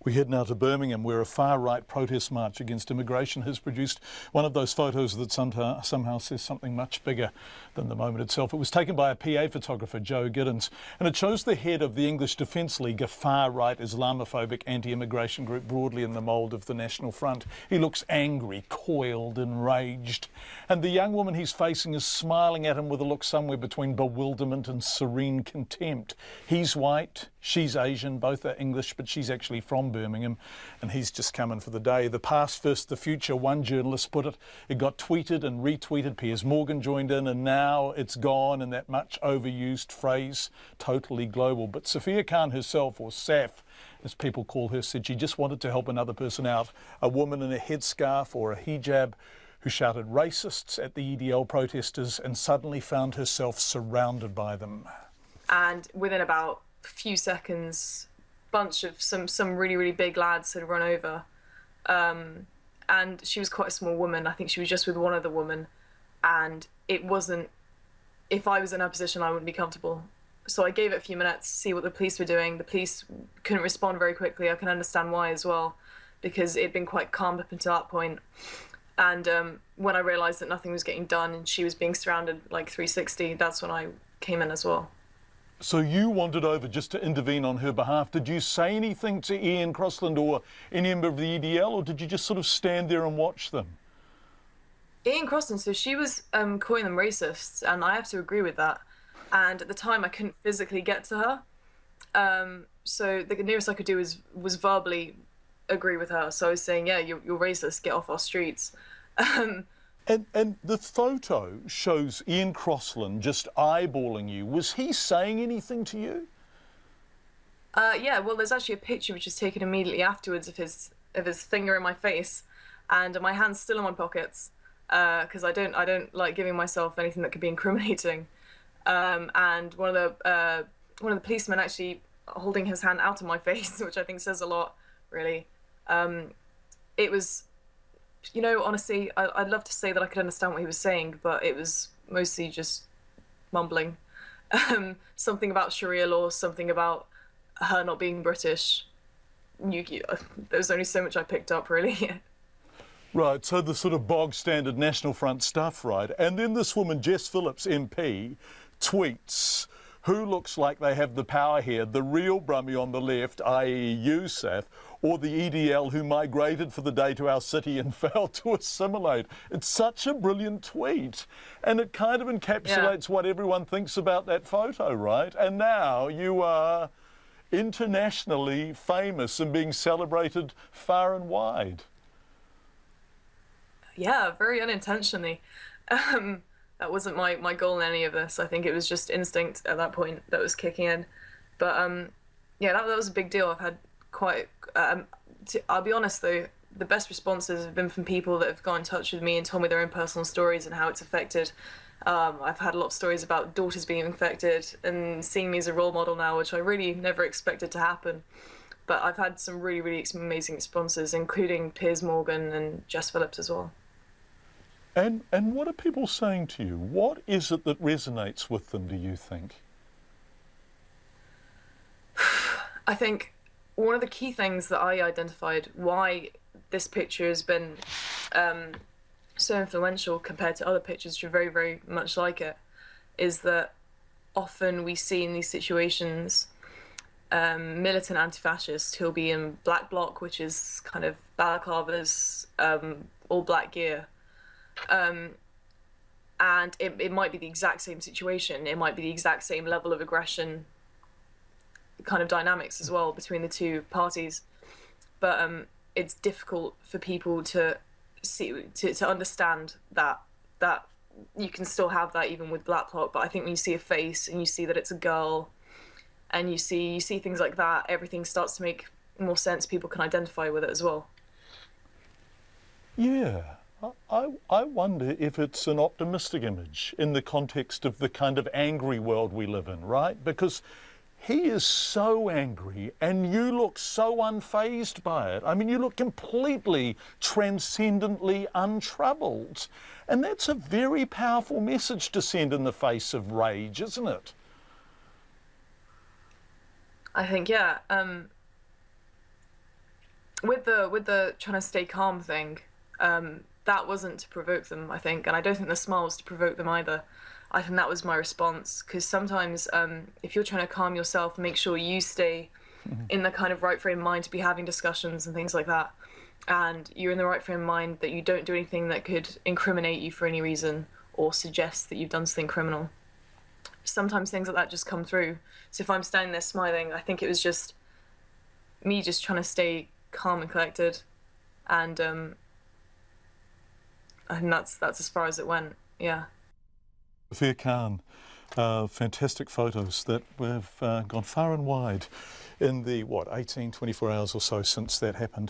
We head now to Birmingham, where a far-right protest march against immigration has produced one of those photos that somehow says something much bigger than the moment itself. It was taken by a PA photographer, Joe Giddens, and it shows the head of the English Defence League, a far-right Islamaphobic anti-immigration group broadly in the mould of the National Front. He looks angry, coiled, enraged, and the young woman he's facing is smiling at him with a look somewhere between bewilderment and serene contempt. He's white, she's Asian, both are English, but she's actually from Birmingham, and he's just coming for the day. The past first the future, one journalist put it. It got tweeted and retweeted. Piers Morgan joined in, and now it's gone in that much overused phrase, totally global. But Saffiyah Khan herself, or Saf, as people call her, said she just wanted to help another person out, a woman in a headscarf or a hijab who shouted racists at the EDL protesters and suddenly found herself surrounded by them. And within about a few seconds, bunch of some really big lads had run over, and she was quite a small woman. I think she was just with one other woman, and it wasn't, if I was in her position, I wouldn't be comfortable. So I gave it a few minutes to see what the police were doing. The police couldn't respond very quickly. I can understand why as well, because it'd been quite calm up until that point. And when I realised that nothing was getting done and she was being surrounded like 360, that's when I came in as well. So you wandered over just to intervene on her behalf. Did you say anything to Ian Crossland or any member of the EDL, or did you just sort of stand there and watch them? Ian Crossland, so she was calling them racists, and I have to agree with that. And at the time, I couldn't physically get to her. So the nearest I could do was verbally agree with her. So I was saying, yeah, you're racist, get off our streets. And the photo shows Ian Crossland just eyeballing you. Was he saying anything to you? Yeah, well, there's actually a picture which was taken immediately afterwards of his finger in my face, and my hand's still in my pockets because I don't like giving myself anything that could be incriminating. And one of the policemen actually holding his hand out of my face, which I think says a lot, really. It was. You know, honestly, I'd love to say that I could understand what he was saying, but it was mostly just mumbling. Something about Sharia law, something about her not being British. There was only so much I picked up, really. Right, so the sort of bog standard National Front stuff, right? And then this woman, Jess Phillips, MP, tweets, who looks like they have the power here, the real Brummie on the left, i.e. USAF, or the EDL who migrated for the day to our city and failed to assimilate. It's such a brilliant tweet. And it kind of encapsulates what everyone thinks about that photo, right? And now you are internationally famous and being celebrated far and wide. Yeah, very unintentionally. That wasn't my goal in any of this. I think it was just instinct at that point that was kicking in. But yeah, that was a big deal. I've had quite, I'll be honest though, the best responses have been from people that have got in touch with me and told me their own personal stories and how it's affected. I've had a lot of stories about daughters being infected and seeing me as a role model now, which I really never expected to happen. But I've had some really amazing responses, including Piers Morgan and Jess Phillips as well. And what are people saying to you? What is it that resonates with them, do you think? I think one of the key things that I identified why this picture has been so influential compared to other pictures which are very much like it is that often we see in these situations militant anti-fascists who'll be in black bloc, which is kind of balaclavas, all black gear. And it might be the exact same situation. It might be the exact same level of aggression kind of dynamics as well between the two parties. But it's difficult for people to see, to understand that you can still have that even with black bloc. But I think when you see a face and you see that it's a girl and you see things like that, everything starts to make more sense. People can identify with it as well. Yeah. I wonder if it's an optimistic image in the context of the kind of angry world we live in, right? Because he is so angry and you look so unfazed by it. I mean, you look completely transcendently untroubled. And that's a very powerful message to send in the face of rage, isn't it? I think, yeah. with the trying to stay calm thing, that wasn't to provoke them, I think, and I don't think the smile was to provoke them either. I think that was my response, because sometimes if you're trying to calm yourself, make sure you stay in the kind of right frame of mind to be having discussions and things like that, and you're in the right frame of mind that you don't do anything that could incriminate you for any reason or suggest that you've done something criminal. Sometimes things like that just come through. So if I'm standing there smiling, I think it was just me just trying to stay calm and collected, and I think that's as far as it went. Yeah. Saffiyah Khan, fantastic photos that have gone far and wide in the 24 hours or so since that happened.